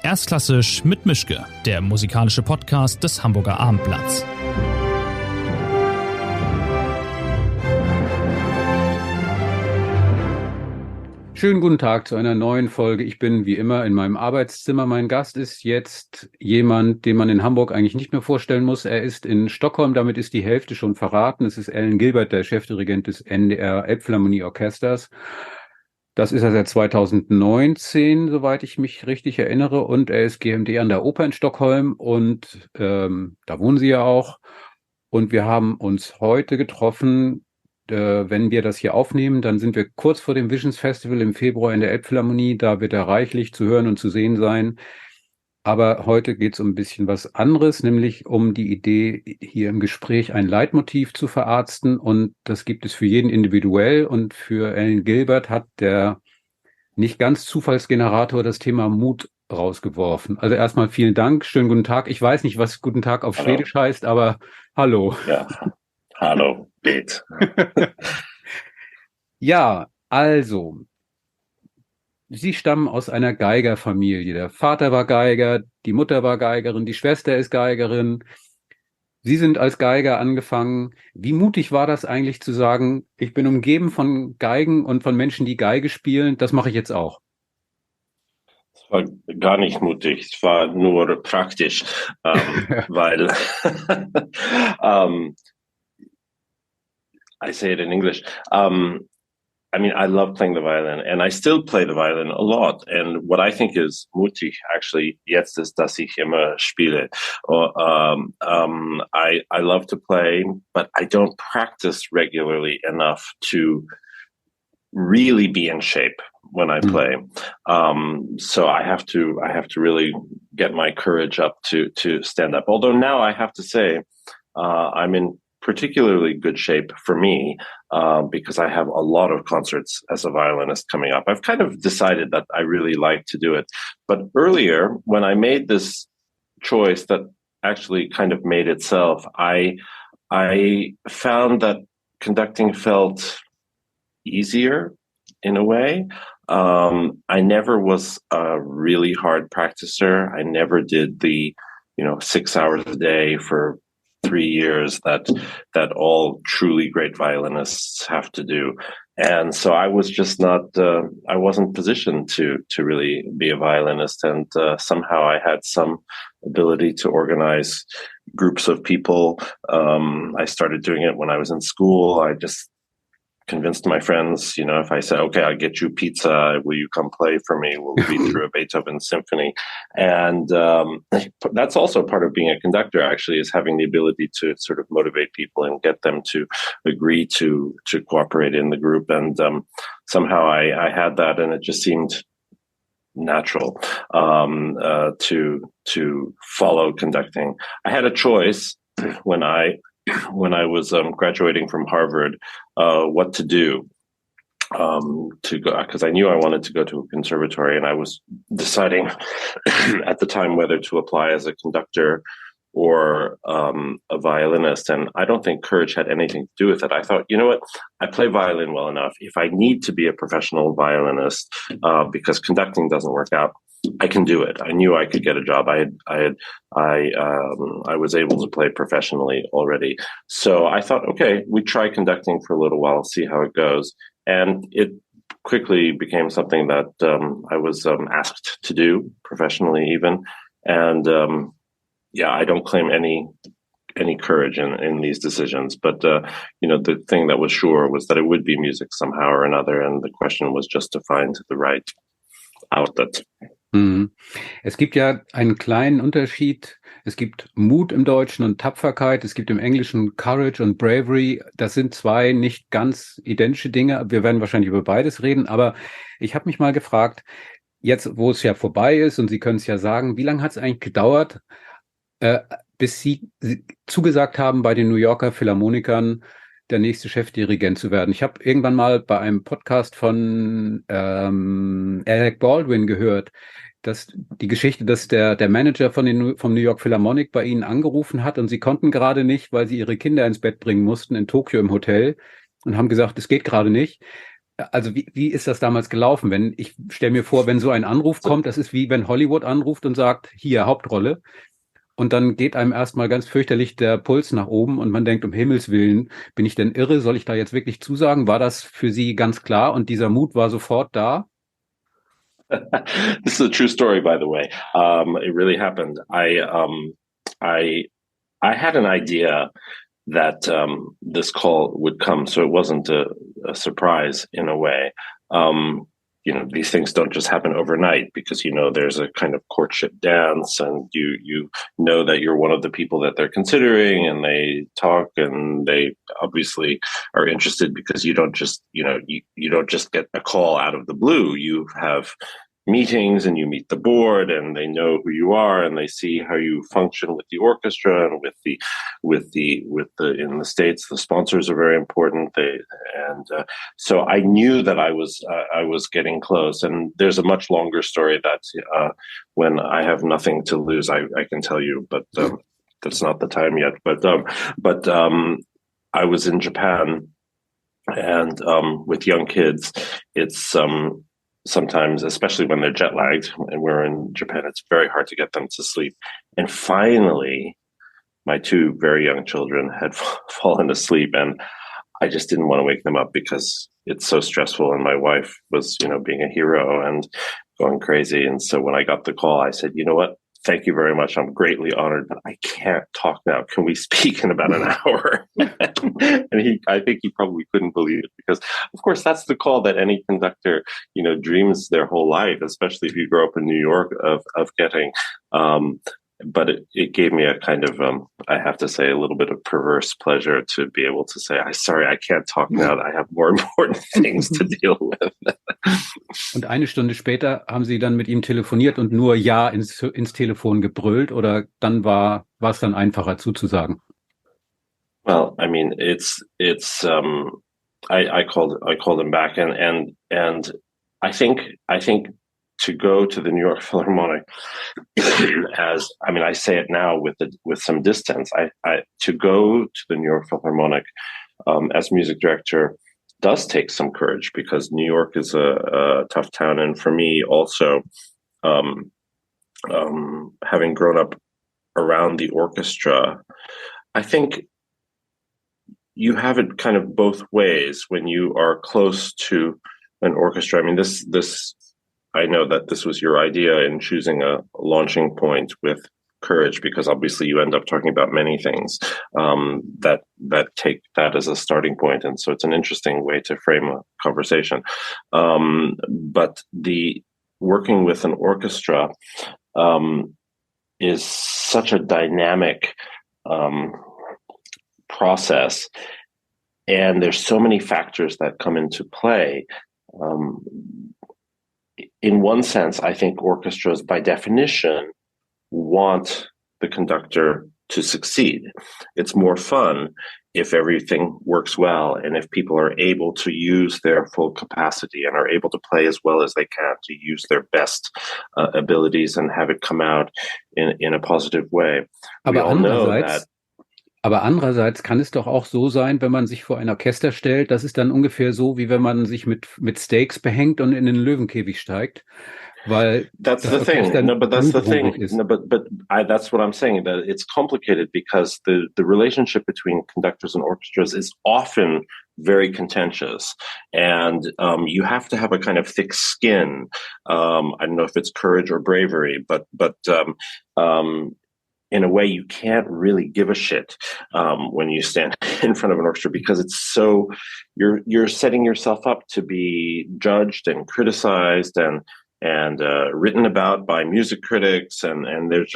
Erstklassisch mit Mischke, der musikalische Podcast des Hamburger Abendblatts. Schönen guten Tag zu einer neuen Folge. Ich bin wie immer in meinem Arbeitszimmer. Mein Gast ist jetzt jemand, den man in Hamburg eigentlich nicht mehr vorstellen muss. Er ist in Stockholm, damit ist die Hälfte schon verraten. Es ist Gilbert, der Chefdirigent des NDR-Philharmonie-Orchesters. Das ist er seit 2019, soweit ich mich richtig erinnere. Und er ist GMD an der Oper in Stockholm und da wohnen Sie ja auch. Und wir haben uns heute getroffen. Wenn wir das hier aufnehmen, dann sind wir kurz vor dem Visions Festival im Februar in der Elbphilharmonie. Da wird er reichlich zu hören und zu sehen sein. Aber heute geht es um ein bisschen was anderes, nämlich um die Idee, hier im Gespräch ein Leitmotiv zu verarzten. Und das gibt es für jeden individuell. Und für Gilbert hat der nicht ganz Zufallsgenerator das Thema Mut rausgeworfen. Also erstmal vielen Dank, schönen guten Tag. Ich weiß nicht, was guten Tag auf Schwedisch heißt, aber hallo. Ja, hallo, Beth. Ja, also, Sie stammen aus einer Geigerfamilie. Der Vater war Geiger, die Mutter war Geigerin, die Schwester ist Geigerin. Sie sind als Geiger angefangen. Wie mutig war das eigentlich zu sagen, ich bin umgeben von Geigen und von Menschen, die Geige spielen, das mache ich jetzt auch? Es war gar nicht mutig, es war nur praktisch, weil I say it in English. I mean, I love playing the violin, and I still play the violin a lot. And what I think is mutig, actually, jetzt ist, dass ich immer spiele. I love to play, but I don't practice regularly enough to really be in shape when I play. So I have to really get my courage up to stand up. Although now I have to say, I'm in particularly good shape for me, because I have a lot of concerts as a violinist coming up. I've kind of decided that I really like to do it. But earlier, when I made this choice that actually kind of made itself, I found that conducting felt easier in a way. I never was a really hard practicer. I never did the, 6 hours a day for 3 years that all truly great violinists have to do. And so I was just not, I wasn't positioned to really be a violinist. And somehow I had some ability to organize groups of people. I started doing it when I was in school. I just convinced my friends, if I said, okay, I'll get you pizza, will you come play for me? We'll be through a Beethoven symphony. And that's also part of being a conductor, actually, is having the ability to sort of motivate people and get them to agree to cooperate in the group. And somehow I had that, and it just seemed natural to follow conducting. I had a choice when I was graduating from Harvard, what to do, to go, because I knew I wanted to go to a conservatory, and I was deciding at the time whether to apply as a conductor or a violinist. And I don't think courage had anything to do with it. I thought, you know what, I play violin well enough. If I need to be a professional violinist, because conducting doesn't work out, I can do it. I knew I could get a job. I was able to play professionally already. So I thought, okay, we try conducting for a little while, see how it goes. And it quickly became something that I was asked to do professionally even. And I don't claim any courage in these decisions. But, the thing that was sure was that it would be music somehow or another. And the question was just to find the right outlet. Es gibt ja einen kleinen Unterschied. Es gibt Mut im Deutschen und Tapferkeit. Es gibt im Englischen Courage und Bravery. Das sind zwei nicht ganz identische Dinge. Wir werden wahrscheinlich über beides reden. Aber ich habe mich mal gefragt, jetzt, wo es ja vorbei ist, und Sie können es ja sagen, wie lange hat es eigentlich gedauert, bis Sie zugesagt haben, bei den New Yorker Philharmonikern der nächste Chefdirigent zu werden? Ich habe irgendwann mal bei einem Podcast von Alec Baldwin gehört, dass die Geschichte, dass der Manager vom New York Philharmonic bei Ihnen angerufen hat und Sie konnten gerade nicht, weil Sie Ihre Kinder ins Bett bringen mussten in Tokio im Hotel und haben gesagt, es geht gerade nicht. Also wie ist das damals gelaufen? Ich stelle mir vor, wenn so ein Anruf kommt, das ist wie wenn Hollywood anruft und sagt, hier, Hauptrolle. Und dann geht einem erstmal ganz fürchterlich der Puls nach oben und man denkt, um Himmels Willen, bin ich denn irre? Soll ich da jetzt wirklich zusagen? War das für Sie ganz klar und dieser Mut war sofort da? This is a true story, by the way. It really happened. I had an idea that this call would come, so it wasn't a surprise in a way. These things don't just happen overnight because, there's a kind of courtship dance and you know that you're one of the people that they're considering, and they talk and they obviously are interested because you don't just, you don't just get a call out of the blue. You have meetings and you meet the board and they know who you are and they see how you function with the orchestra and with the in the States, the sponsors are very important. So I knew that I was getting close, and there's a much longer story that when I have nothing to lose, I can tell you, but that's not the time yet. But I was in Japan, and with young kids, it's sometimes, especially when they're jet lagged, and we're in Japan, it's very hard to get them to sleep. And finally, my two very young children had fallen asleep, and I just didn't want to wake them up because it's so stressful. And my wife was, being a hero and going crazy. And so when I got the call, I said, you know what? Thank you very much. I'm greatly honored, but I can't talk now. Can we speak in about an hour? And I think he probably couldn't believe it because, of course, that's the call that any conductor, dreams their whole life, especially if you grow up in New York, of getting. But it gave me a kind of, I have to say, a little bit of perverse pleasure to be able to say, sorry, I can't talk now. I have more important things to deal with. Und eine Stunde später haben Sie dann mit ihm telefoniert und nur Ja ins Telefon gebrüllt, oder dann war es dann einfacher zuzusagen? Well, I mean, I called him back and I think to go to the New York Philharmonic, I say it now with some distance. To go to the New York Philharmonic as music director does take some courage because New York is a tough town, and for me also, having grown up around the orchestra, I think you have it kind of both ways when you are close to an orchestra. I mean, this. I know that this was your idea in choosing a launching point with courage, because obviously you end up talking about many things that take that as a starting point. And so it's an interesting way to frame a conversation. But the working with an orchestra is such a dynamic process. And there's so many factors that come into play. In one sense, I think orchestras, by definition, want the conductor to succeed. It's more fun if everything works well and if people are able to use their full capacity and are able to play as well as they can, to use their best abilities and have it come out in a positive way. Aber andererseits kann es doch auch so sein, wenn man sich vor ein Orchester stellt, das ist dann ungefähr so, wie wenn man sich mit Steaks behängt und in den Löwenkäfig steigt. Weil that's the thing. No, but that's the thing. No, but that's what I'm saying. That it's complicated because the relationship between conductors and orchestras is often very contentious, and you have to have a kind of thick skin. I don't know if it's courage or bravery, but in a way, you can't really give a shit when you stand in front of an orchestra, because it's so you're setting yourself up to be judged and criticized and written about by music critics, and there's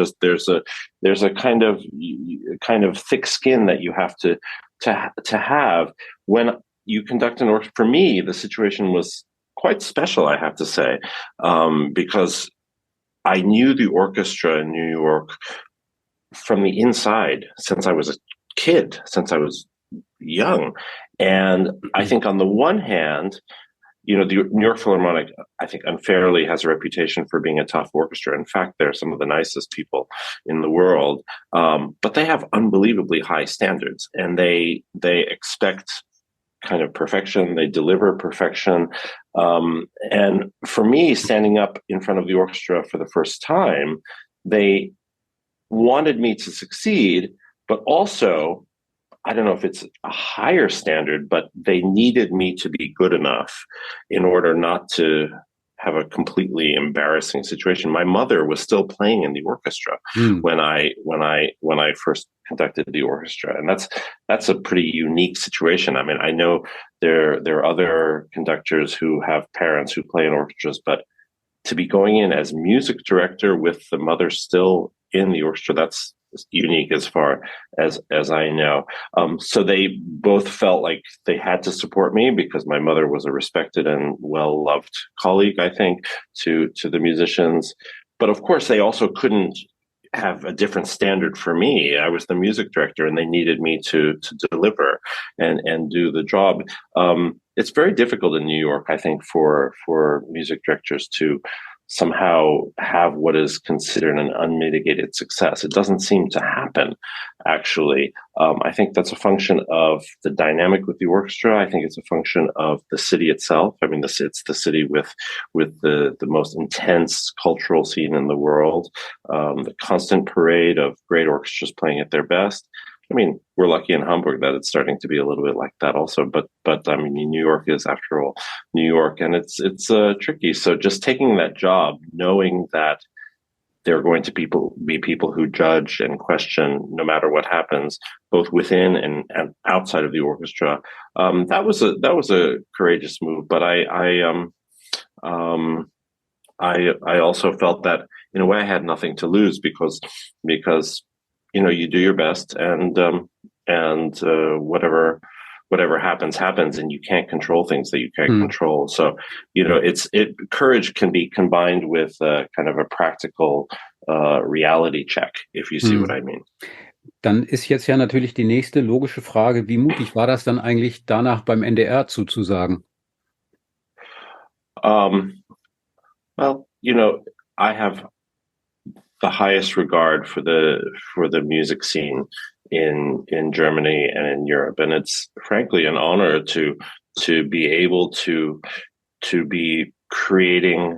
a kind of thick skin that you have to have when you conduct an orchestra. For me, the situation was quite special, I have to say, because I knew the orchestra in New York from the inside since I was a kid, since I was young. And I think on the one hand, the New York Philharmonic, I think unfairly has a reputation for being a tough orchestra. In fact, they're some of the nicest people in the world. But they have unbelievably high standards, and they expect kind of perfection. They deliver perfection. And for me, standing up in front of the orchestra for the first time, they wanted me to succeed, but also, I don't know if it's a higher standard, but they needed me to be good enough in order not to have a completely embarrassing situation. My mother was still playing in the orchestra when I first conducted the orchestra, and that's a pretty unique situation. I mean, I know there are other conductors who have parents who play in orchestras, but to be going in as music director with the mother still in the orchestra, that's unique as far as I know. So they both felt like they had to support me because my mother was a respected and well-loved colleague, I think, to the musicians. But of course, they also couldn't have a different standard for me. I was the music director and they needed me to deliver and do the job. It's very difficult in New York, I think, for music directors to somehow have what is considered an unmitigated success. It doesn't seem to happen, actually. I think that's a function of the dynamic with the orchestra. I think it's a function of the city itself. I mean, it's the city with the most intense cultural scene in the world, the constant parade of great orchestras playing at their best. I mean, we're lucky in Hamburg that it's starting to be a little bit like that also, but I mean, New York is, after all, New York, and it's tricky. So just taking that job, knowing that there are going to be people who judge and question no matter what happens, both within and outside of the orchestra, that was a courageous move. But I also felt that in a way I had nothing to lose because you do your best and whatever happens, and you can't control things that you can't control. So, courage can be combined with kind of a practical reality check, if you see what I mean. Dann ist jetzt ja natürlich die nächste logische Frage, wie mutig war das dann eigentlich, danach beim NDR zuzusagen? Well, I have the highest regard for the music scene in Germany and in Europe, and it's frankly an honor to be able to be creating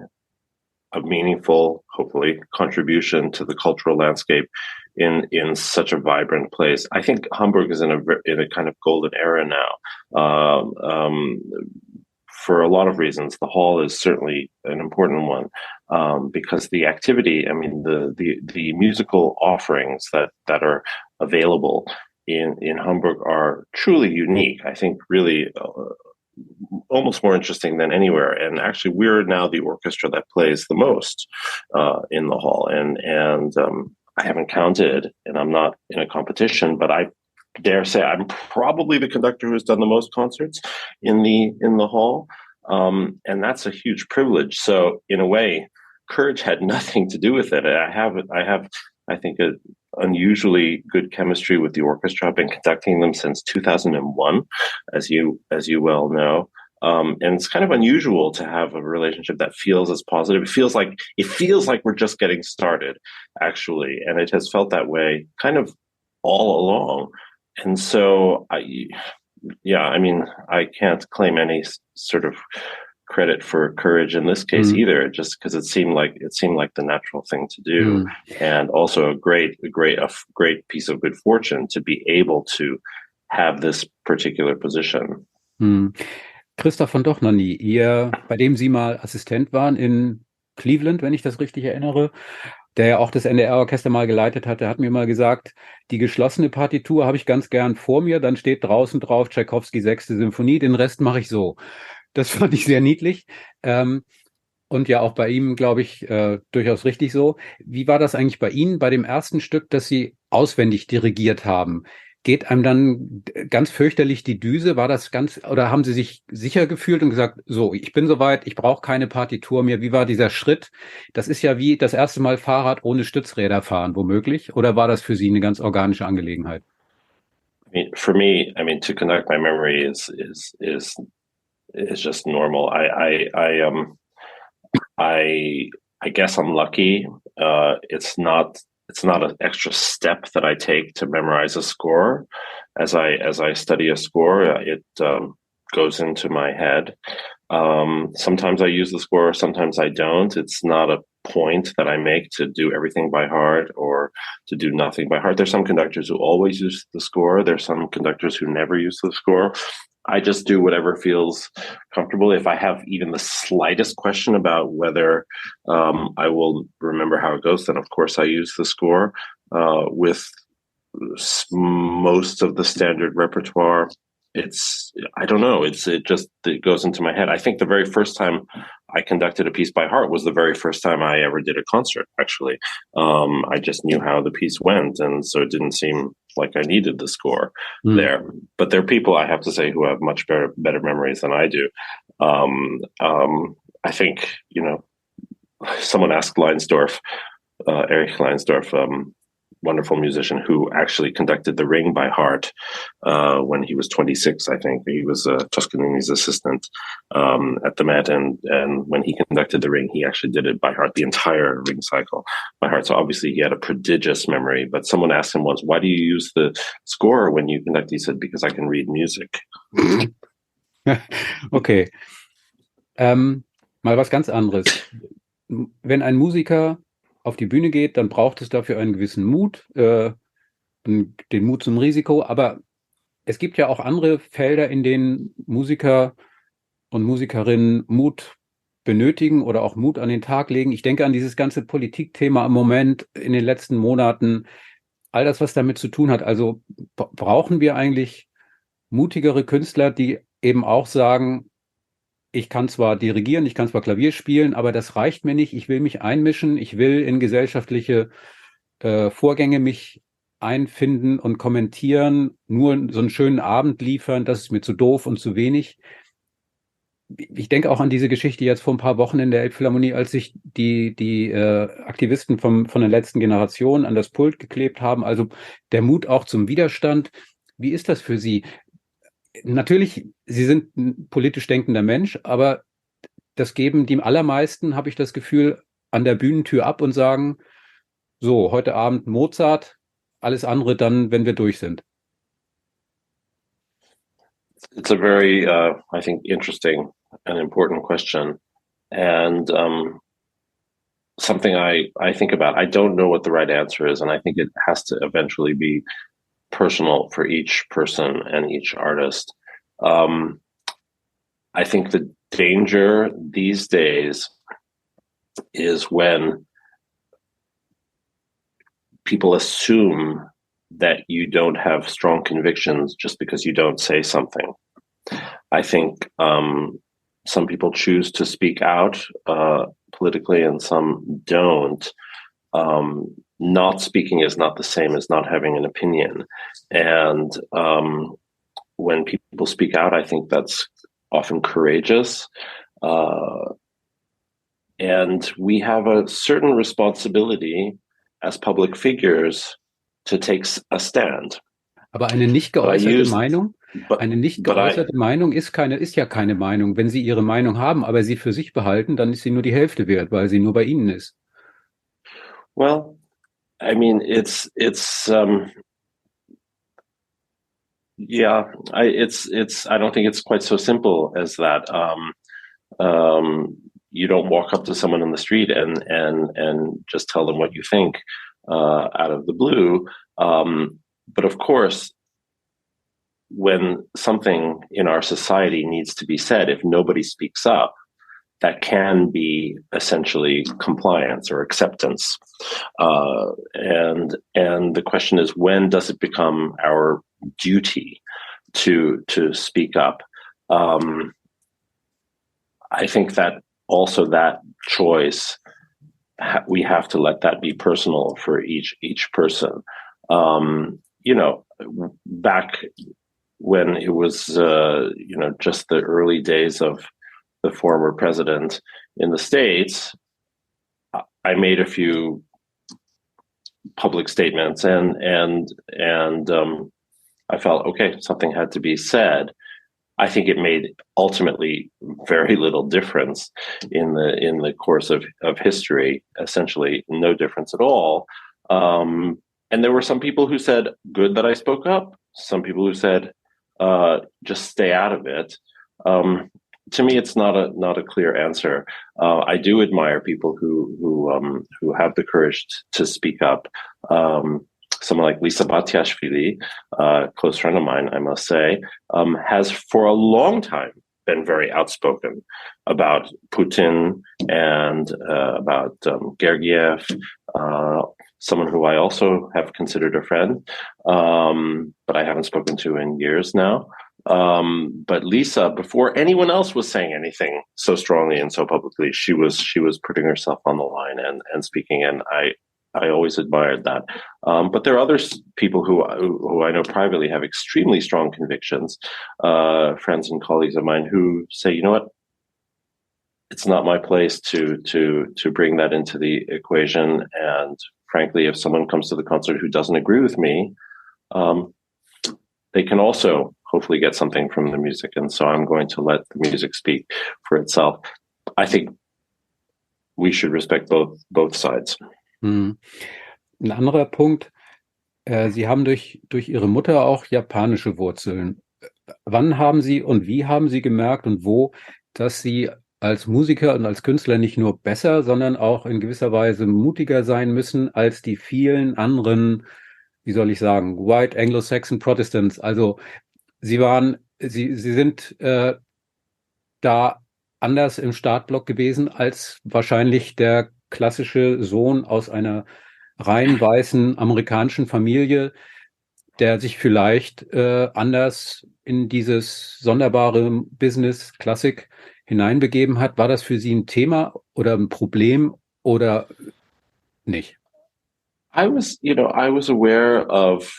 a meaningful, hopefully, contribution to the cultural landscape in such a vibrant place. I think Hamburg is in a kind of golden era now. For a lot of reasons, the hall is certainly an important one, because the activity, I mean, the musical offerings that are available in Hamburg are truly unique. I think really almost more interesting than anywhere. And actually, we're now the orchestra that plays the most in the hall. And I haven't counted, and I'm not in a competition, but I dare say I'm probably the conductor who has done the most concerts in the hall, and that's a huge privilege. So in a way, courage had nothing to do with it. I have I think an unusually good chemistry with the orchestra. I've been conducting them since 2001, as you well know. And it's kind of unusual to have a relationship that feels as positive. It feels like we're just getting started, actually, and it has felt that way kind of all along. And so, I can't claim any sort of credit for courage in this case either, just because it seemed like the natural thing to do, and also a great piece of good fortune to be able to have this particular position. Christoph von Dohnanyi, bei dem Sie mal Assistent waren in Cleveland, wenn ich das richtig erinnere, der ja auch das NDR-Orchester mal geleitet hat, der hat mir mal gesagt, die geschlossene Partitur habe ich ganz gern vor mir, dann steht draußen drauf Tschaikowski 6. Symphonie, den Rest mache ich so. Das fand ich sehr niedlich. Und ja auch bei ihm, glaube ich, durchaus richtig so. Wie war das eigentlich bei Ihnen, bei dem ersten Stück, das Sie auswendig dirigiert haben? Geht einem dann ganz fürchterlich die Düse? War das oder haben Sie sich sicher gefühlt und gesagt, so, ich bin soweit, ich brauche keine Partitur mehr? Wie war dieser Schritt? Das ist ja wie das erste Mal Fahrrad ohne Stützräder fahren, womöglich. Oder war das für Sie eine ganz organische Angelegenheit? For me, to conduct my memory is just normal. I guess I'm lucky. It's not an extra step that I take to memorize a score. As I study a score, goes into my head. Sometimes I use the score, sometimes I don't. It's not a point that I make to do everything by heart or to do nothing by heart. There's some conductors who always use the score. There's some conductors who never use the score. I just do whatever feels comfortable. If I have even the slightest question about whether I will remember how it goes, then of course I use the score. With most of the standard repertoire, I don't know. It goes into my head. I think the very first time I conducted a piece by heart was the very first time I ever did a concert, actually. I just knew how the piece went, and so it didn't seem like I needed the score there. But there are people, I have to say, who have much better memories than I do. I think, someone asked Leinsdorf, Erich Leinsdorf, wonderful musician who actually conducted The Ring by heart when he was 26, I think. He was Toscanini's assistant at the Met, and when he conducted The Ring, he actually did it by heart, the entire Ring cycle by heart. So obviously he had a prodigious memory. But someone asked him once, why do you use the score when you conduct? He said, because I can read music. Okay. Mal was ganz anderes. Wenn ein Musiker auf die Bühne geht, dann braucht es dafür einen gewissen Mut, den Mut zum Risiko. Aber es gibt ja auch andere Felder, in denen Musiker und Musikerinnen Mut benötigen oder auch Mut an den Tag legen. Ich denke an dieses ganze Politikthema im Moment in den letzten Monaten, all das, was damit zu tun hat. Also brauchen wir eigentlich mutigere Künstler, die eben auch sagen, ich kann zwar dirigieren, ich kann zwar Klavier spielen, aber das reicht mir nicht. Ich will mich einmischen, ich will in gesellschaftliche Vorgänge mich einfinden und kommentieren, nur so einen schönen Abend liefern, das ist mir zu doof und zu wenig. Ich denke auch an diese Geschichte jetzt vor ein paar Wochen in der Elbphilharmonie, als sich die Aktivisten von der letzten Generation an das Pult geklebt haben. Also der Mut auch zum Widerstand. Wie ist das für Sie? Natürlich, Sie sind ein politisch denkender Mensch, aber das geben die allermeisten, habe ich das Gefühl, an der Bühnentür ab und sagen, so, heute Abend Mozart, alles andere dann, wenn wir durch sind. It's a very, I think, interesting and important question. And something I think about. I don't know what the right answer is, and I think it has to eventually be personal for each person and each artist. I think the danger these days is when people assume that you don't have strong convictions just because you don't say something. I think some people choose to speak out politically and some don't. Not speaking is not the same as not having an opinion. And when people speak out, I think that's often courageous. And we have a certain responsibility as public figures to take a stand. Aber eine nicht geäußerte Meinung? Eine nicht geäußerte Meinung ist ja keine Meinung. Wenn Sie Ihre Meinung haben, aber sie für sich behalten, dann ist sie nur die Hälfte wert, weil sie nur bei Ihnen ist. Well, I mean, I don't think it's quite so simple as that. You don't walk up to someone in the street and just tell them what you think out of the blue. But of course, when something in our society needs to be said, if nobody speaks up, that can be essentially compliance or acceptance. And the question is, when does it become our duty to speak up? I think that also that choice, we have to let that be personal for each person. Back when it was, just the early days of the former president in the States, I made a few public statements and I felt, okay, something had to be said. I think it made ultimately very little difference in the course of history, essentially no difference at all. And there were some people who said, good that I spoke up. Some people who said, just stay out of it. To me, it's not a clear answer. I do admire people who have the courage to speak up. Someone like Lisa Batiashvili, a close friend of mine, I must say, has for a long time been very outspoken about Putin and about Gergiev, someone who I also have considered a friend, but I haven't spoken to in years now. But Lisa, before anyone else was saying anything so strongly and so publicly, she was putting herself on the line and speaking, and I always admired that. But there are other people who I know privately have extremely strong convictions, friends and colleagues of mine who say, you know what, it's not my place to bring that into the equation. And frankly, if someone comes to the concert who doesn't agree with me, they can also hopefully get something from the music. And so I'm going to let the music speak for itself. I think we should respect both sides. Ein anderer Punkt, Sie haben durch Ihre Mutter auch japanische Wurzeln. Wann haben Sie und wie haben Sie gemerkt und wo, dass Sie als Musiker und als Künstler nicht nur besser, sondern auch in gewisser Weise mutiger sein müssen als die vielen anderen, wie soll ich sagen, White Anglo-Saxon Protestants? Also Sie sind da anders im Startblock gewesen als wahrscheinlich der klassische Sohn aus einer rein weißen amerikanischen Familie, der sich vielleicht anders in dieses sonderbare Business Klassik hineinbegeben hat. War das für Sie ein Thema oder ein Problem oder nicht? I was aware of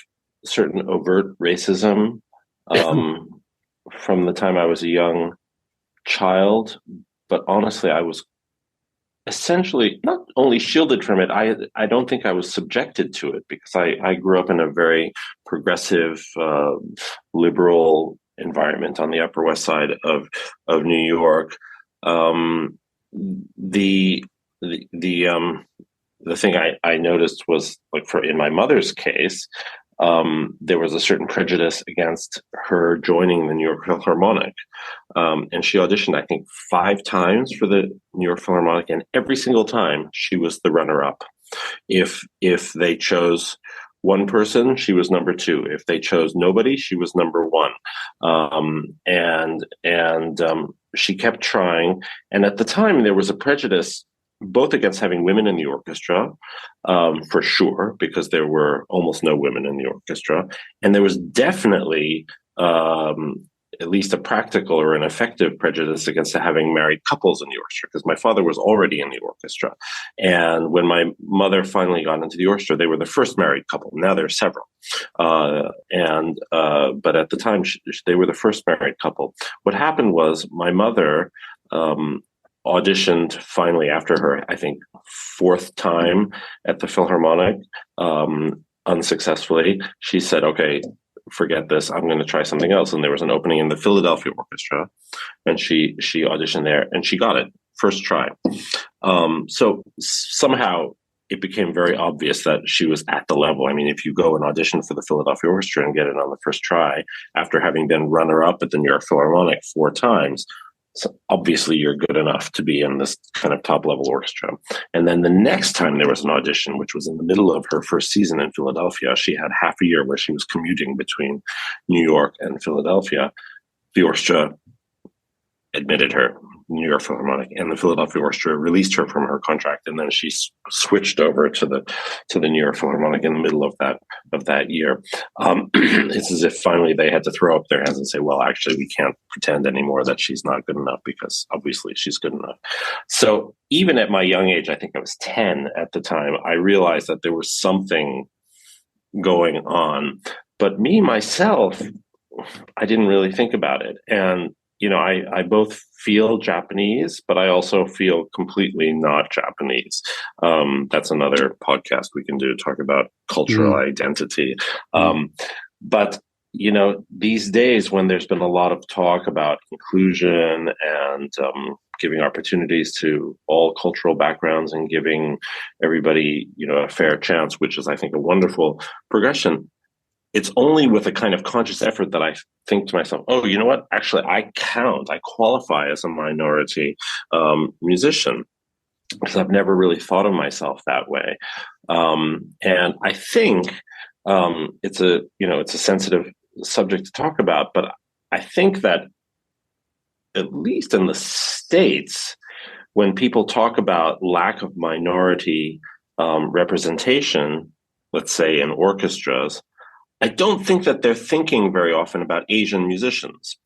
certain overt racism from the time I was a young child, but honestly, I was essentially not only shielded from it, I don't think I was subjected to it because I grew up in a very progressive, liberal environment on the Upper West Side of New York. The thing I noticed was, like, in my mother's case, there was a certain prejudice against her joining the New York Philharmonic. And she auditioned, I think, 5 times for the New York Philharmonic, and every single time she was the runner-up. If they chose one person, she was number 2. If they chose nobody, she was number 1. And she kept trying. And at the time, there was a prejudice both against having women in the orchestra, for sure, because there were almost no women in the orchestra. And there was definitely at least a practical or an effective prejudice against having married couples in the orchestra, because my father was already in the orchestra. And when my mother finally got into the orchestra, they were the first married couple. Now there are several. But at the time, they were the first married couple. What happened was my mother auditioned finally after her, I think, 4th time at the Philharmonic, unsuccessfully. She said, okay, forget this, I'm going to try something else. And there was an opening in the Philadelphia Orchestra, and she auditioned there, and she got it first try. So somehow it became very obvious that she was at the level. I mean, if you go and audition for the Philadelphia Orchestra and get it on the first try, after having been runner-up at the New York Philharmonic 4 times, so obviously you're good enough to be in this kind of top-level orchestra. And then the next time there was an audition, which was in the middle of her first season in Philadelphia, she had half a year where she was commuting between New York and Philadelphia. The orchestra admitted her, New York Philharmonic, and the Philadelphia Orchestra released her from her contract, and then she switched over to the New York Philharmonic in the middle of that year. It's as if finally they had to throw up their hands and say, well, actually, we can't pretend anymore that she's not good enough, because obviously she's good enough. So even at my young age, I think I was 10 at the time, I realized that there was something going on. But me, myself, I didn't really think about it. And you know, I both feel Japanese, but I also feel completely not Japanese. That's another podcast we can do, talk about cultural identity. But, you know, these days when there's been a lot of talk about inclusion and giving opportunities to all cultural backgrounds and giving everybody, you know, a fair chance, which is, I think, a wonderful progression. it's only with a kind of conscious effort that I think to myself, oh, you know what? Actually, I qualify as a minority musician, because I've never really thought of myself that way. And I think it's a sensitive subject to talk about, but I think that at least in the States, when people talk about lack of minority representation, let's say in orchestras, I don't think that they're thinking very often about Asian musicians,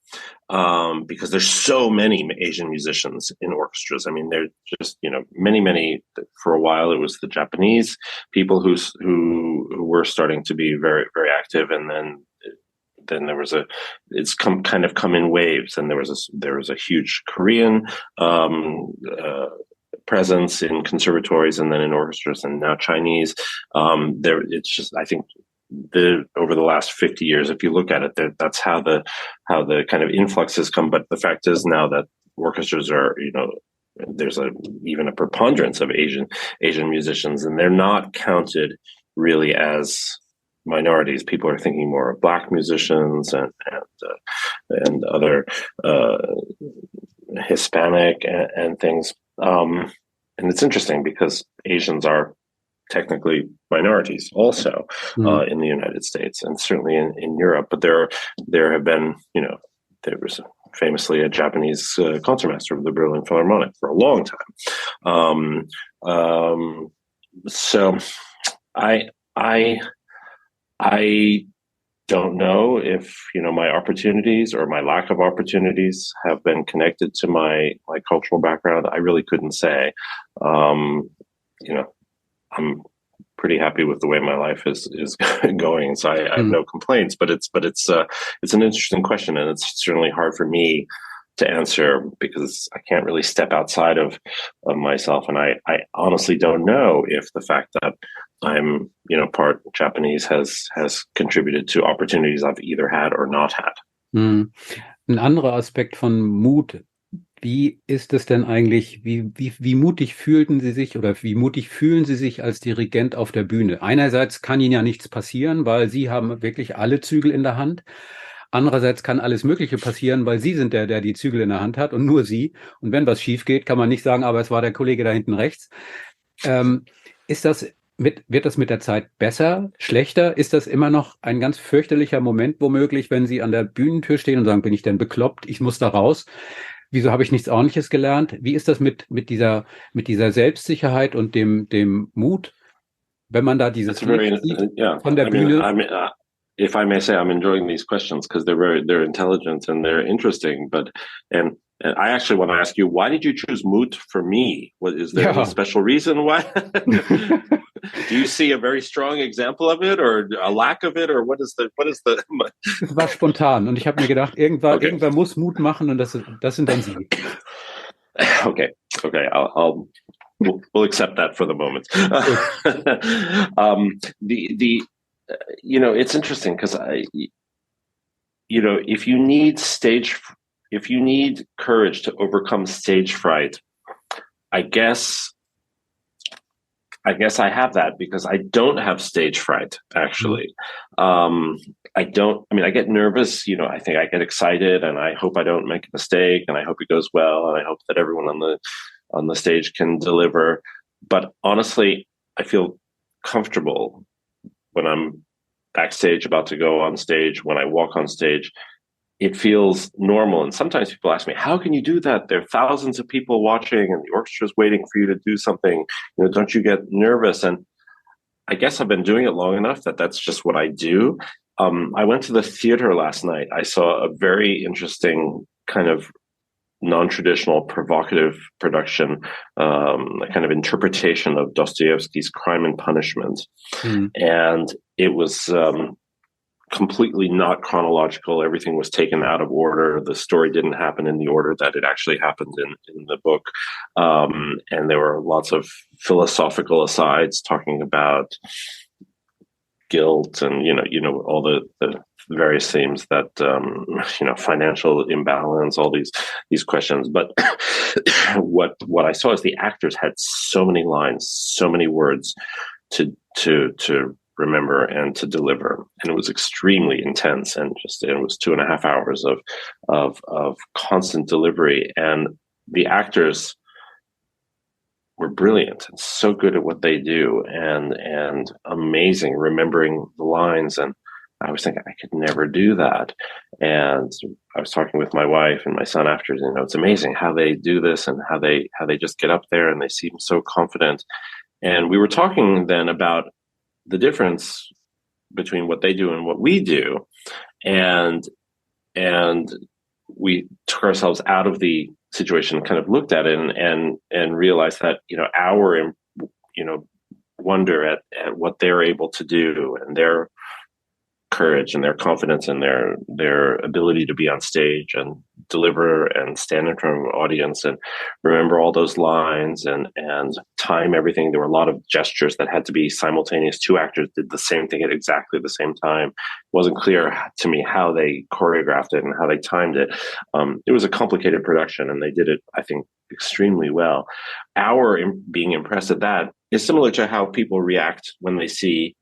because there's so many Asian musicians in orchestras. I mean, they're just, many. For a while, it was the Japanese people who were starting to be very, very active, and then it's come in waves, and there was a huge Korean presence in conservatories, and then in orchestras, and now Chinese. It's just, I think, over the last 50 years, if you look at it, that's how the kind of influx has come. But the fact is now that orchestras are, there's even a preponderance of Asian musicians, and they're not counted really as minorities. People are thinking more of Black musicians and other Hispanic and things. And it's interesting because Asians are technically minorities also in the United States, and certainly in Europe. But there have been, there was famously a Japanese concertmaster of the Berlin Philharmonic for a long time. So I don't know if, my opportunities or my lack of opportunities have been connected to my cultural background. I really couldn't say. I'm pretty happy with the way my life is going, so I have no complaints. But it's an interesting question, and it's certainly hard for me to answer because I can't really step outside of myself, and I honestly don't know if the fact that I'm part Japanese has contributed to opportunities I've either had or not had. Ein anderer Aspekt von Mut. Wie ist es denn eigentlich, wie mutig fühlten Sie sich oder wie mutig fühlen Sie sich als Dirigent auf der Bühne? Einerseits kann Ihnen ja nichts passieren, weil Sie haben wirklich alle Zügel in der Hand. Andererseits kann alles Mögliche passieren, weil Sie sind der die Zügel in der Hand hat und nur Sie. Und wenn was schief geht, kann man nicht sagen, aber es war der Kollege da hinten rechts. Wird das mit der Zeit besser, schlechter? Ist das immer noch ein ganz fürchterlicher Moment womöglich, wenn Sie an der Bühnentür stehen und sagen, bin ich denn bekloppt? Ich muss da raus. Wieso habe ich nichts Ordentliches gelernt? Wie ist das mit dieser Selbstsicherheit und dem Mut, wenn man da dieses von der Bühne? If I may say, I'm enjoying these questions because they're intelligent and they're interesting. And I actually want to ask you, why did you choose Mut for me? Is there any special reason why? Do you see a very strong example of it, or a lack of it, or what is the? Es war spontan und ich habe mir gedacht, irgendwer muss Mut machen und das sind dann Sie. Okay, we'll accept that for the moment. It's interesting because if you need courage to overcome stage fright, I guess I have that because I don't have stage fright, actually. I get nervous, I think I get excited and I hope I don't make a mistake and I hope it goes well and I hope that everyone on the stage can deliver. But honestly, I feel comfortable when I'm backstage about to go on stage, when I walk on stage. It feels normal. And sometimes people ask me, how can you do that? There are thousands of people watching and the orchestra's waiting for you to do something. Don't you get nervous? And I guess I've been doing it long enough that that's just what I do. I went to the theater last night. I saw a very interesting kind of non-traditional, provocative production, a kind of interpretation of Dostoevsky's Crime and Punishment. And it was completely not chronological. Everything was taken out of order. The story didn't happen in the order that it actually happened in the book. And there were lots of philosophical asides talking about guilt and, all the various themes that, financial imbalance, all these questions. But what I saw is the actors had so many lines, so many words to remember and to deliver. And it was extremely intense, and it was 2.5 hours of constant delivery. And the actors were brilliant and so good at what they do, and amazing remembering the lines. And I was thinking I could never do that. And I was talking with my wife and my son after, it's amazing how they do this and how they just get up there and they seem so confident. And we were talking then about the difference between what they do and what we do. And we took ourselves out of the situation, kind of looked at it and realized that, our, wonder at what they're able to do and their courage and their confidence and their ability to be on stage and deliver and stand in front of an audience and remember all those lines and time everything. There were a lot of gestures that had to be simultaneous. Two actors did the same thing at exactly the same time. It wasn't clear to me how they choreographed it and how they timed it. It was a complicated production, and they did it, I think, extremely well. Our being impressed at that is similar to how people react when they see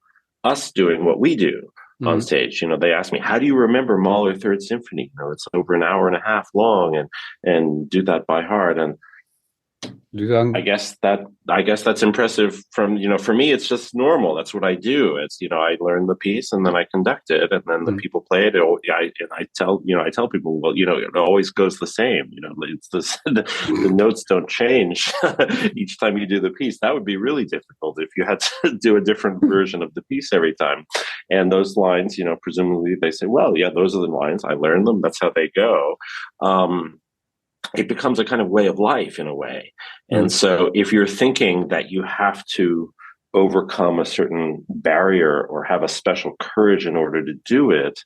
us doing what we do on stage. They ask me, how do you remember Mahler Third Symphony? It's over an hour and a half long and do that by heart. And I guess that's impressive from, for me, it's just normal. That's what I do. It's, I learn the piece and then I conduct it, and then the people play it. I tell people, well, it always goes the same. It's the notes don't change each time you do the piece. That would be really difficult if you had to do a different version of the piece every time. And those lines, presumably they say, well, yeah, those are the lines. I learned them. That's how they go. It becomes a kind of way of life in a way. And so if you're thinking that you have to overcome a certain barrier or have a special courage in order to do it,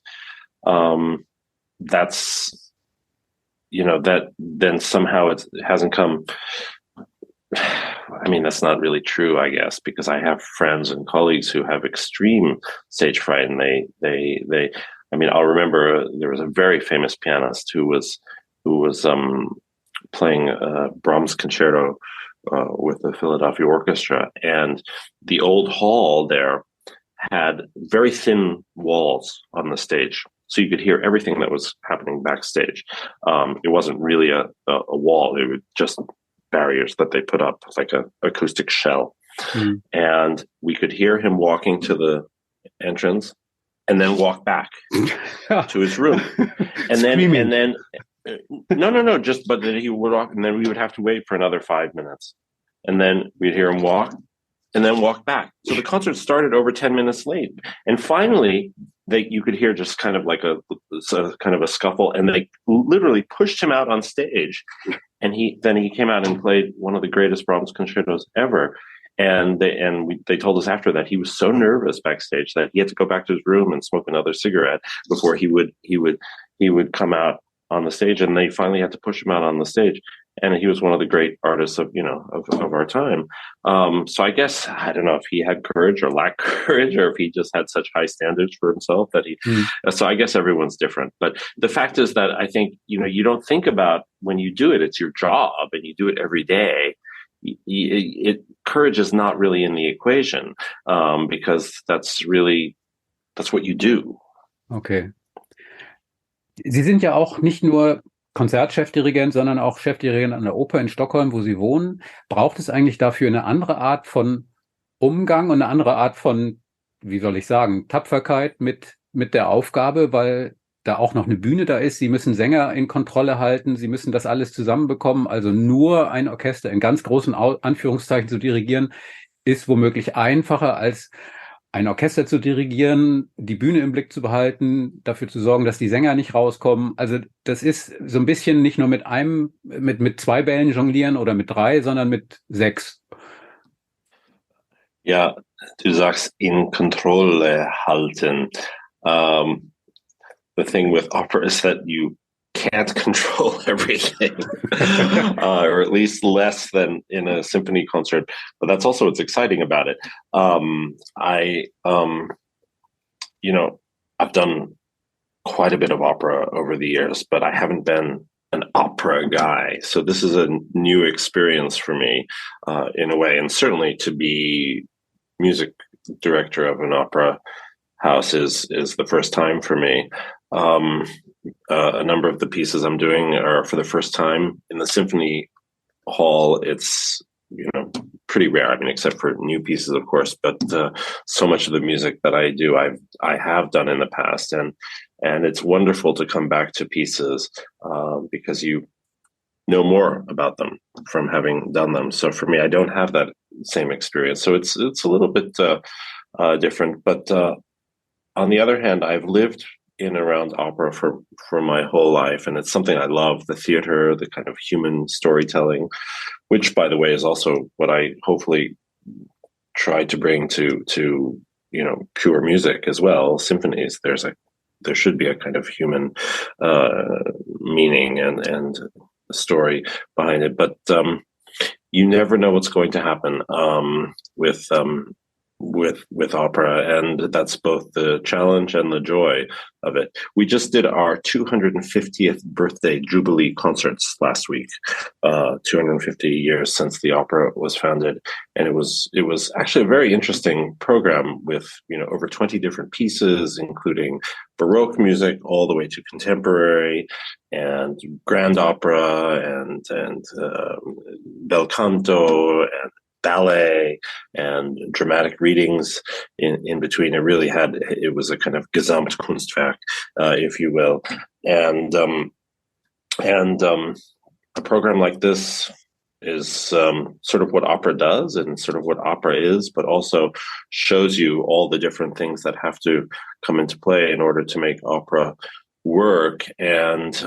that's, that then somehow it hasn't come. I mean, that's not really true, I guess, because I have friends and colleagues who have extreme stage fright, and I'll remember there was a very famous pianist who was playing Brahms concerto with the Philadelphia Orchestra, and the old hall there had very thin walls on the stage, so you could hear everything that was happening backstage. It wasn't really a wall; it was just barriers that they put up, like an acoustic shell. And we could hear him walking to the entrance and then walk back to his room, and then. No. But then he would walk, and then we would have to wait for another 5 minutes, and then we'd hear him walk, and then walk back. So the concert started over 10 minutes late, and finally, you could hear just kind of like a scuffle, and they literally pushed him out on stage, and he came out and played one of the greatest Brahms concertos ever. And they told us after that he was so nervous backstage that he had to go back to his room and smoke another cigarette before he would come out on the stage, and they finally had to push him out on the stage. And he was one of the great artists of our time. So I guess, I don't know if he had courage or lacked courage, or if he just had such high standards for himself that so I guess everyone's different. But the fact is that I think, you don't think about when you do it, it's your job and you do it every day. Courage is not really in the equation, because that's what you do. Okay. Sie sind ja auch nicht nur Konzertchefdirigent, sondern auch Chefdirigent an der Oper in Stockholm, wo Sie wohnen. Braucht es eigentlich dafür eine andere Art von Umgang und eine andere Art von, wie soll ich sagen, Tapferkeit mit der Aufgabe, weil da auch noch eine Bühne da ist? Sie müssen Sänger in Kontrolle halten, Sie müssen das alles zusammenbekommen. Also nur ein Orchester in ganz großen Anführungszeichen zu dirigieren, ist womöglich einfacher als ein Orchester zu dirigieren, die Bühne im Blick zu behalten, dafür zu sorgen, dass die Sänger nicht rauskommen. Also das ist so ein bisschen nicht nur mit 2 Bällen jonglieren oder mit 3, sondern mit 6. Ja, du sagst in Kontrolle halten. The thing with opera is that you can't control everything, or at least less than in a symphony concert. But that's also what's exciting about it. I've done quite a bit of opera over the years, but I haven't been an opera guy. So this is a new experience for me, in a way, and certainly to be music director of an opera house is the first time for me. A number of the pieces I'm doing are for the first time in the symphony hall. It's pretty rare. I mean, except for new pieces, of course. But so much of the music that I do, I have done in the past, and it's wonderful to come back to pieces because you know more about them from having done them. So for me, I don't have that same experience. So it's a little bit different. But on the other hand, I've lived in around opera for my whole life, and it's something I love: the theater, the kind of human storytelling, which, by the way, is also what I hopefully try to bring to pure music as well. Symphonies, there should be a kind of human meaning and story behind it, but you never know what's going to happen with opera, and that's both the challenge and the joy of it. We just did our 250th birthday jubilee concerts last week, 250 years since the opera was founded, and it was actually a very interesting program with over 20 different pieces, including Baroque music all the way to contemporary and grand opera and bel canto and ballet and dramatic readings in between. It was a kind of Gesamtkunstwerk, if you will. And a program like this is sort of what opera does and sort of what opera is, but also shows you all the different things that have to come into play in order to make opera work. And,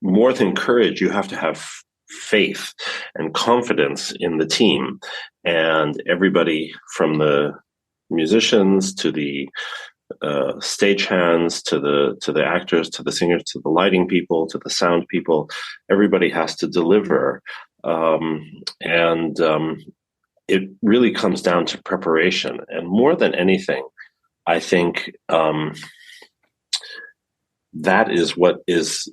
more than courage, you have to have faith and confidence in the team, and everybody from the musicians to the stagehands to the actors to the singers to the lighting people to the sound people, everybody has to deliver, and it really comes down to preparation. And more than anything, I think that is what is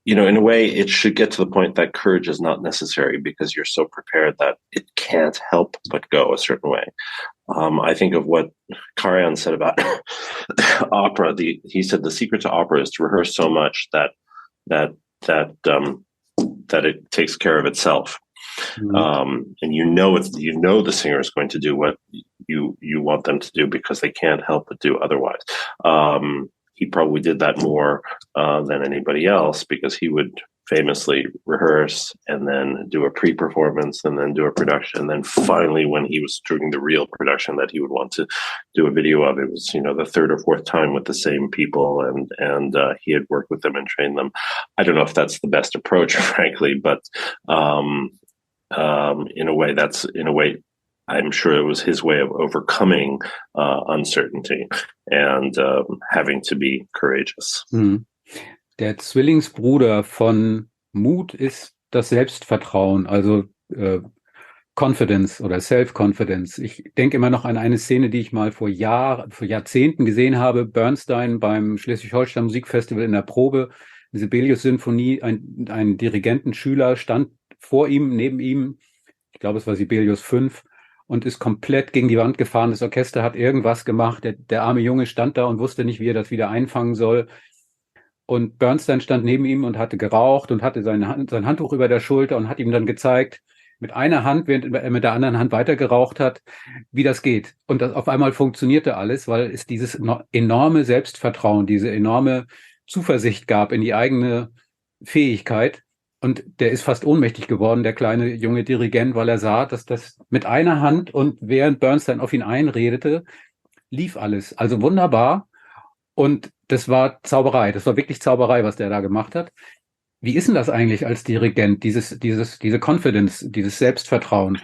in a way, it should get to the point that courage is not necessary because you're so prepared that it can't help but go a certain way. I think of what Karajan said about opera. He said the secret to opera is to rehearse so much that it takes care of itself. Mm-hmm. And the singer is going to do what you want them to do because they can't help but do otherwise. He probably did that more than anybody else because he would famously rehearse and then do a pre-performance and then do a production. And then finally, when he was doing the real production that he would want to do a video of, it was, the third or fourth time with the same people, and he had worked with them and trained them. I don't know if that's the best approach, frankly, but in a way, I'm sure it was his way of overcoming uncertainty and having to be courageous. Der Zwillingsbruder von Mut ist das Selbstvertrauen, also Confidence oder Self-Confidence. Ich denke immer noch an eine Szene, die ich mal vor Jahrzehnten gesehen habe. Bernstein beim Schleswig-Holstein Musikfestival in der Probe, die Sibelius-Sinfonie, ein Dirigentenschüler stand vor ihm, neben ihm, ich glaube, es war Sibelius 5, und ist komplett gegen die Wand gefahren. Das Orchester hat irgendwas gemacht. Der arme Junge stand da und wusste nicht, wie er das wieder einfangen soll. Und Bernstein stand neben ihm und hatte geraucht und hatte sein Handtuch über der Schulter und hat ihm dann gezeigt, mit einer Hand, während er mit der anderen Hand weiter geraucht hat, wie das geht. Und das auf einmal funktionierte alles, weil es dieses enorme Selbstvertrauen, diese enorme Zuversicht gab in die eigene Fähigkeit. Und der ist fast ohnmächtig geworden, der kleine junge Dirigent, weil er sah, dass das mit einer Hand und während Bernstein auf ihn einredete, lief alles. Also wunderbar. Und das war Zauberei. Das war wirklich Zauberei, was der da gemacht hat. Wie ist denn das eigentlich als Dirigent, diese Confidence, dieses Selbstvertrauen?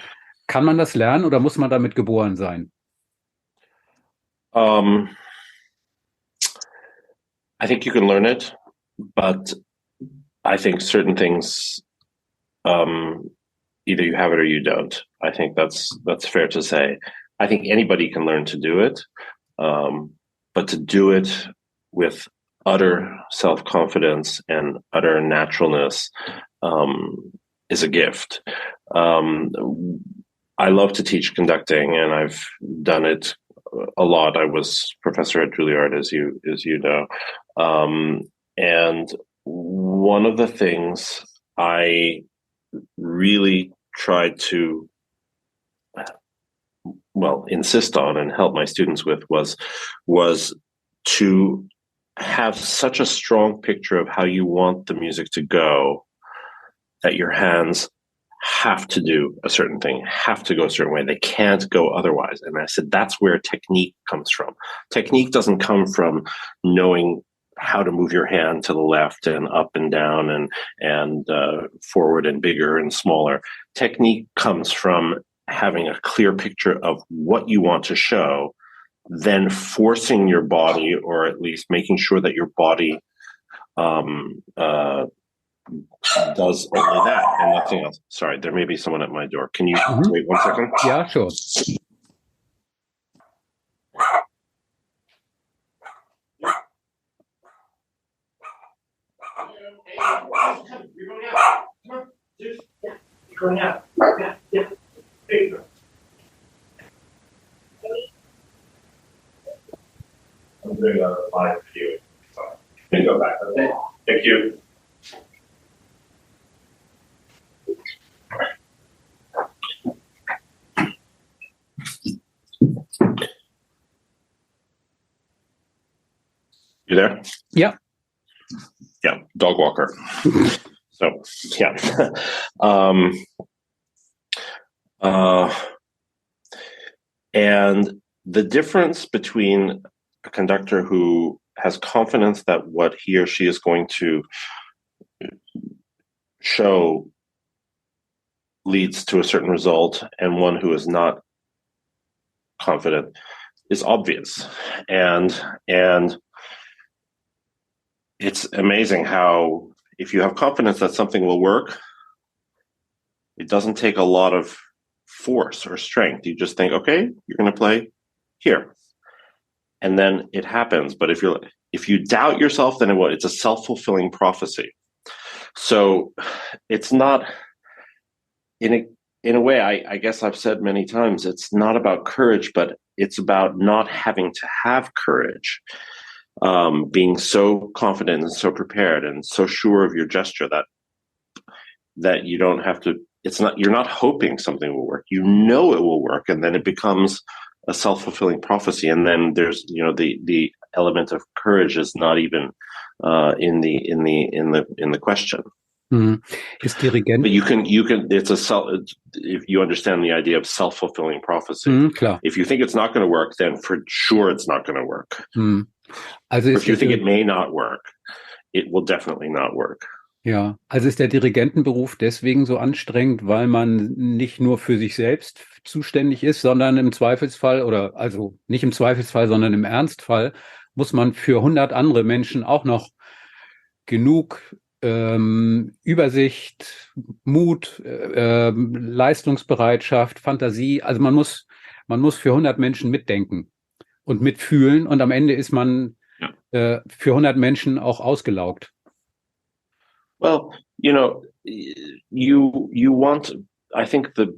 Kann man das lernen oder muss man damit geboren sein? I think you can learn it, but I think certain things, either you have it or you don't. I think that's fair to say. I think anybody can learn to do it, but to do it with utter self-confidence and utter naturalness is a gift. I love to teach conducting, and I've done it a lot. I was professor at Juilliard, as you know, and one of the things I really tried to insist on and help my students with was to have such a strong picture of how you want the music to go that your hands have to do a certain thing, have to go a certain way. They can't go otherwise. And I said, that's where technique comes from. Technique doesn't come from knowing how to move your hand to the left and up and down and forward and bigger and smaller. Technique comes from having a clear picture of what you want to show, then forcing your body, or at least making sure that your body does only that and nothing else. Sorry, there may be someone at my door. Can you wait 1 second? Yeah, sure. You're going out. Yeah. There you go. I'm doing a live view. So you can go back. Okay. Thank you. You there? Yeah. Yeah, dog walker. So, yeah. And the difference between a conductor who has confidence that what he or she is going to show leads to a certain result and one who is not confident is obvious. And it's amazing how if you have confidence that something will work, it doesn't take a lot of force or strength. You just think, okay, you're going to play here. And then it happens. But if you doubt yourself, then it's a self-fulfilling prophecy. So it's not, in a way, I guess I've said many times, it's not about courage, but it's about not having to have courage. Being so confident and so prepared and so sure of your gesture that you don't have to, you're not hoping something will work. You know it will work, and then it becomes a self-fulfilling prophecy. And then there's, the element of courage is not even in the question. Ist Dirigent. But you can if you understand the idea of self-fulfilling prophecy. Klar. If you think it's not going to work, then for sure it's not going to work. Also if you think it may not work, it will definitely not work. Ja, also ist der Dirigentenberuf deswegen so anstrengend, weil man nicht nur für sich selbst zuständig ist, sondern im Zweifelsfall, oder also nicht im Zweifelsfall, sondern im Ernstfall, muss man für 100 andere Menschen auch noch genug Übersicht, Mut, Leistungsbereitschaft, Fantasie, also man muss für 100 Menschen mitdenken und mitfühlen, und am Ende ist man für 100 Menschen auch ausgelaugt. Well, you want, I think the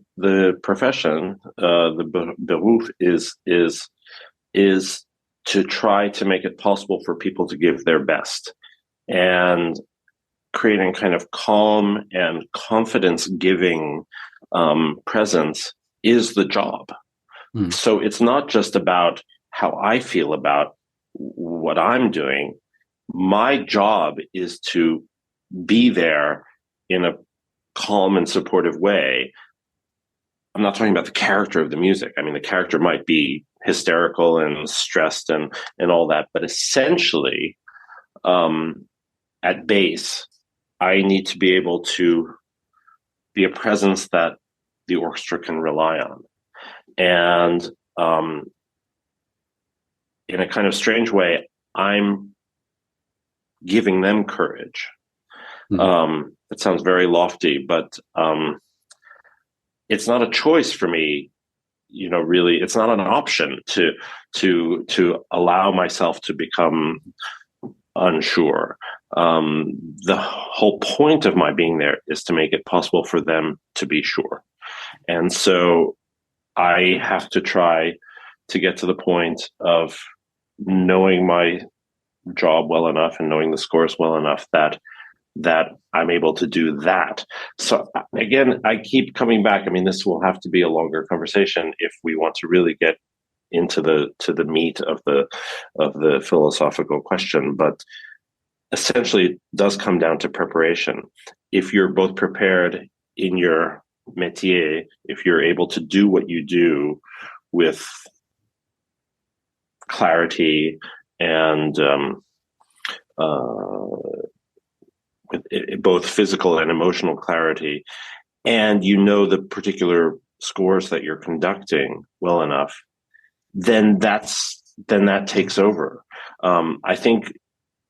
profession, the beruf is to try to make it possible for people to give their best, and creating kind of calm and confidence giving presence is the job. So it's not just about how I feel about what I'm doing. My job is to be there in a calm and supportive way. I'm not talking about the character of the music. I mean, the character might be hysterical and stressed and all that, but essentially, at base, I need to be able to be a presence that the orchestra can rely on. And in a kind of strange way, I'm giving them courage. It sounds very lofty, but it's not a choice for me. Really, it's not an option to allow myself to become unsure. The whole point of my being there is to make it possible for them to be sure. And so I have to try to get to the point of knowing my job well enough and knowing the scores well enough that I'm able to do that. So again, I keep coming back. I mean, this will have to be a longer conversation if we want to really get into the meat of the philosophical question. But essentially, it does come down to preparation. If you're both prepared in your métier, if you're able to do what you do with clarity and with both physical and emotional clarity, and you know the particular scores that you're conducting well enough, then that takes over. I think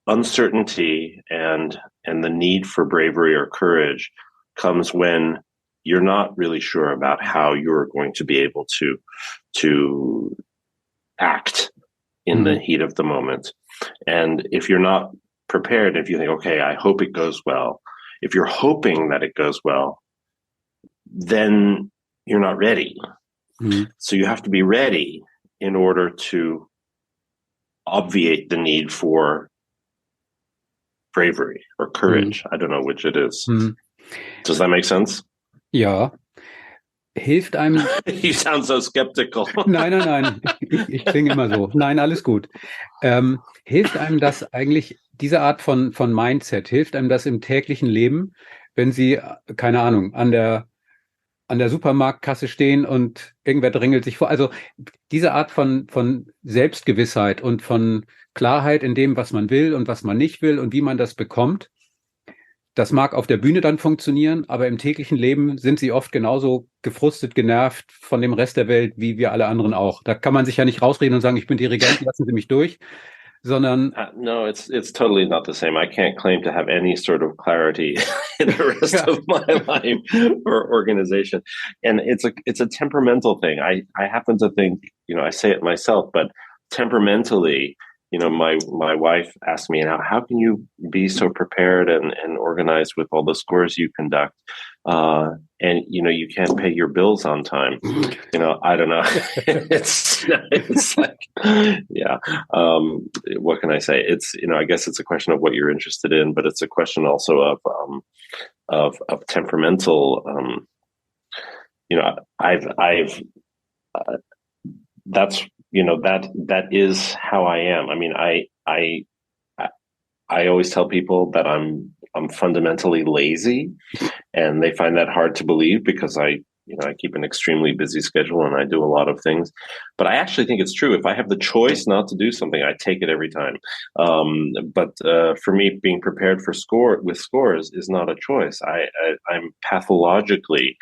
uncertainty and the need for bravery or courage comes when you're not really sure about how you're going to be able to act in the heat of the moment. And if you're not prepared, if you think, okay, I hope it goes well, if you're hoping that it goes well, then you're not ready. So you have to be ready in order to obviate the need for bravery or courage. I don't know which it is. Does that make sense? Ja. Hilft einem... You sound so skeptical. Nein. Ich klinge immer so. Nein, alles gut. Hilft einem das eigentlich, diese Art von Mindset, hilft einem das im täglichen Leben, wenn Sie, keine Ahnung, an der Supermarktkasse stehen und irgendwer drängelt sich vor? Also diese Art von Selbstgewissheit und von Klarheit in dem, was man will und was man nicht will und wie man das bekommt, das mag auf der Bühne dann funktionieren, aber im täglichen Leben sind Sie oft genauso gefrustet, genervt von dem Rest der Welt, wie wir alle anderen auch. Da kann man sich ja nicht rausreden und sagen, ich bin Dirigent, lassen Sie mich durch, sondern... No, it's totally not the same. I can't claim to have any sort of clarity in the rest of my life or organization. And it's a temperamental thing. I happen to think, I say it myself, but temperamentally, my wife asked me, how can you be so prepared and organized with all the scores you conduct? And, you can't pay your bills on time. I don't know. it's like, yeah. What can I say? It's, I guess it's a question of what you're interested in, but it's a question also of temperamental, that's, that is how I am. I mean, I always tell people that I'm fundamentally lazy, and they find that hard to believe because I keep an extremely busy schedule and I do a lot of things. But I actually think it's true. If I have the choice not to do something, I take it every time. But for me, being prepared for scores is not a choice. I'm pathologically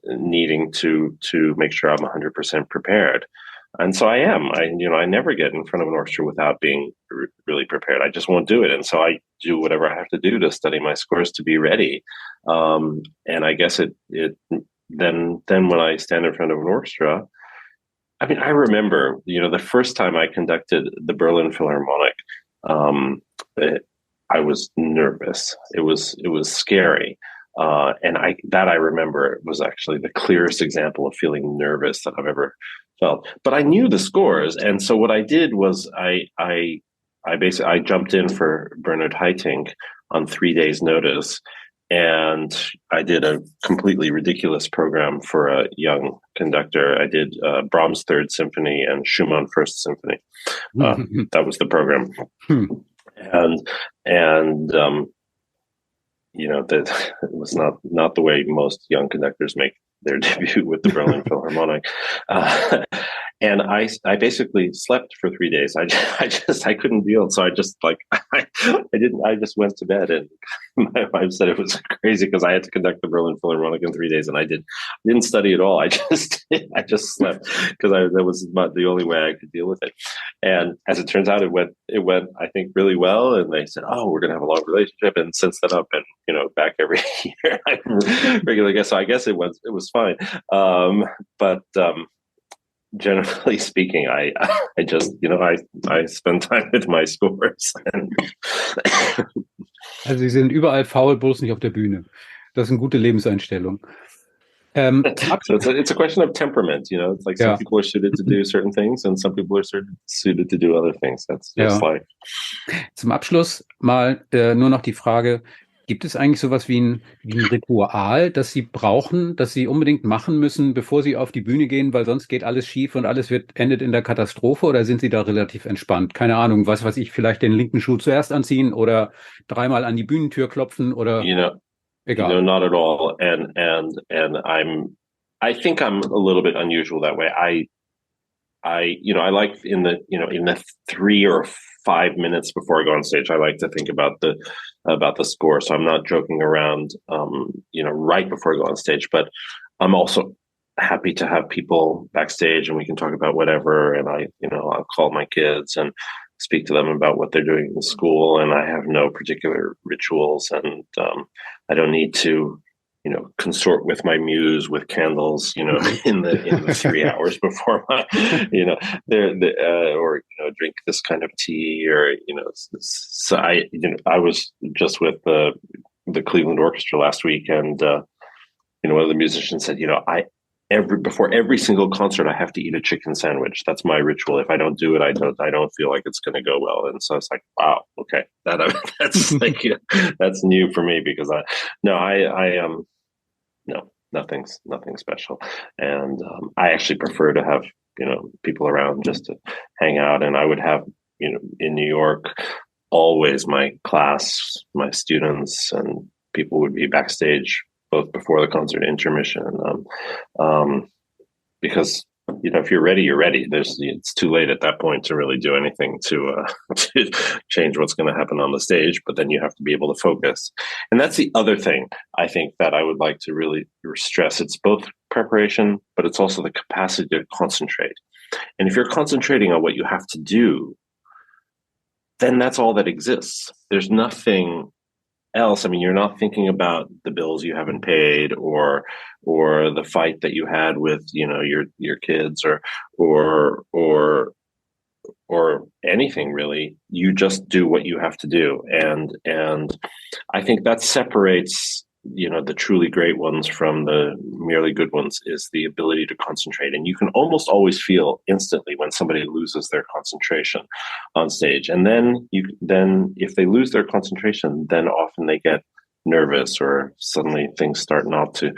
needing to make sure I'm 100% prepared. And so I am. I never get in front of an orchestra without being really prepared. I just won't do it. And so I do whatever I have to do to study my scores to be ready. And I guess then when I stand in front of an orchestra, I mean, I remember, the first time I conducted the Berlin Philharmonic, I was nervous. It was scary. And I remember was actually the clearest example of feeling nervous that I've ever felt. But I knew the scores, and so what I did was I jumped in for Bernard Haitink on 3 days' notice, and I did a completely ridiculous program for a young conductor. I did Brahms' Third Symphony and Schumann First Symphony. That was the program, and that it was not the way most young conductors make their debut with the Berlin Philharmonic. And I basically slept for 3 days. I couldn't deal. So I just I just went to bed, and my wife said it was crazy because I had to conduct the Berlin Philharmonic in 3 days, and I didn't study at all. I just slept because that was about the only way I could deal with it. And as it turns out, it went, I think, really well. And they said, oh, we're going to have a long relationship. And since then I've been, back every year. I'm regular guest. So I guess it was fine. generally speaking, I just, I spend time with my scores. Also Sie sind überall faul, bloß nicht auf der Bühne. Das ist eine gute Lebenseinstellung. So it's a question of temperament, It's like some people are suited to do certain things and some people are suited to do other things. That's just life. Zum Abschluss mal nur noch die Frage, gibt es eigentlich sowas wie ein Ritual, das Sie brauchen, das Sie unbedingt machen müssen, bevor Sie auf die Bühne gehen, weil sonst geht alles schief und alles endet in der Katastrophe, oder sind Sie da relativ entspannt? Keine Ahnung, was weiß ich, vielleicht den linken Schuh zuerst anziehen oder dreimal an die Bühnentür klopfen oder egal. Not at all. And I think I'm a little bit unusual that way. I like in the 3 or 5 minutes before I go on stage, I like to think about the score. So I'm not joking around, right before I go on stage, but I'm also happy to have people backstage and we can talk about whatever. And I'll call my kids and speak to them about what they're doing in school. And I have no particular rituals, and I don't need to, consort with my muse with candles, in the 3 hours before my, or drink this kind of tea, or So I was just with the Cleveland Orchestra last week, and one of the musicians said, before every single concert, I have to eat a chicken sandwich. That's my ritual. If I don't do it, I don't feel like it's going to go well. And so it's like, wow, okay, that's like that's new for me, because nothing special. And I actually prefer to have people around just to hang out. And I would have in New York always my class, my students, and people would be backstage both before the concert intermission, because if you're ready, you're ready. It's too late at that point to really do anything to change what's going to happen on the stage. But then you have to be able to focus, and that's the other thing I think that I would like to really stress. It's both preparation, but it's also the capacity to concentrate. And if you're concentrating on what you have to do, then that's all that exists. There's nothing else. I mean, you're not thinking about the bills you haven't paid, or the fight that you had with your kids, or anything really. You just do what you have to do, and I think that separates the truly great ones from the merely good ones, is the ability to concentrate. And you can almost always feel instantly when somebody loses their concentration on stage. And then if they lose their concentration, then often they get nervous, or suddenly things start not to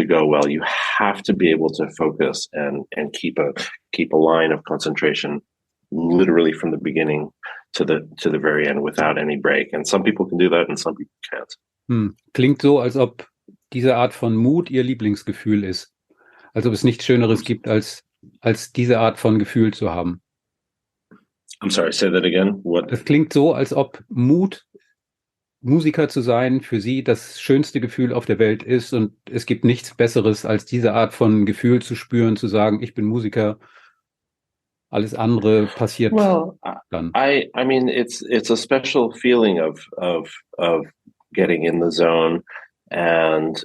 go well. You have to be able to focus and keep a line of concentration literally from the beginning to the very end without any break. And some people can do that and some people can't. Klingt so, als ob diese Art von Mut Ihr Lieblingsgefühl ist. Als ob es nichts Schöneres gibt, als diese Art von Gefühl zu haben. I'm sorry, say that again. What? Es klingt so, als ob Mut, Musiker zu sein, für Sie das schönste Gefühl auf der Welt ist, und es gibt nichts Besseres, als diese Art von Gefühl zu spüren, zu sagen, ich bin Musiker. Alles andere passiert dann. I mean, it's a special feeling of getting in the zone and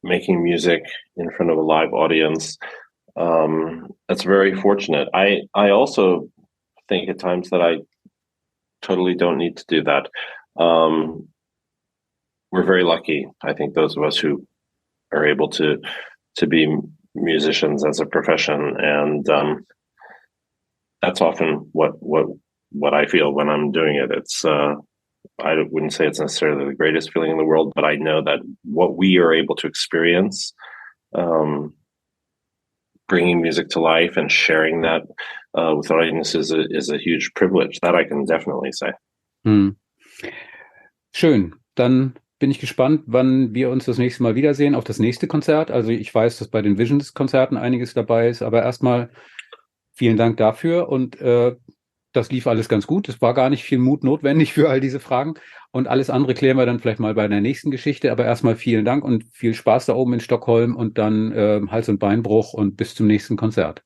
making music in front of a live audience. That's very fortunate. I also think at times that I totally don't need to do that. We're very lucky, I think, those of us who are able to be musicians as a profession, and that's often what I feel when I'm doing it. It's I wouldn't say it's necessarily the greatest feeling in the world, but I know that what we are able to experience, bringing music to life and sharing that with audiences is a huge privilege. That I can definitely say. Schön. Dann bin ich gespannt, wann wir uns das nächste Mal wiedersehen, auf das nächste Konzert. Also ich weiß, dass bei den Visions-Konzerten einiges dabei ist, aber erstmal vielen Dank dafür, und das lief alles ganz gut. Es war gar nicht viel Mut notwendig für all diese Fragen, und alles andere klären wir dann vielleicht mal bei der nächsten Geschichte. Aber erstmal vielen Dank und viel Spaß da oben in Stockholm, und dann Hals- und Beinbruch und bis zum nächsten Konzert.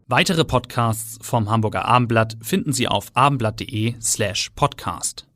Weitere Podcasts vom Hamburger Abendblatt finden Sie auf abendblatt.de/podcast.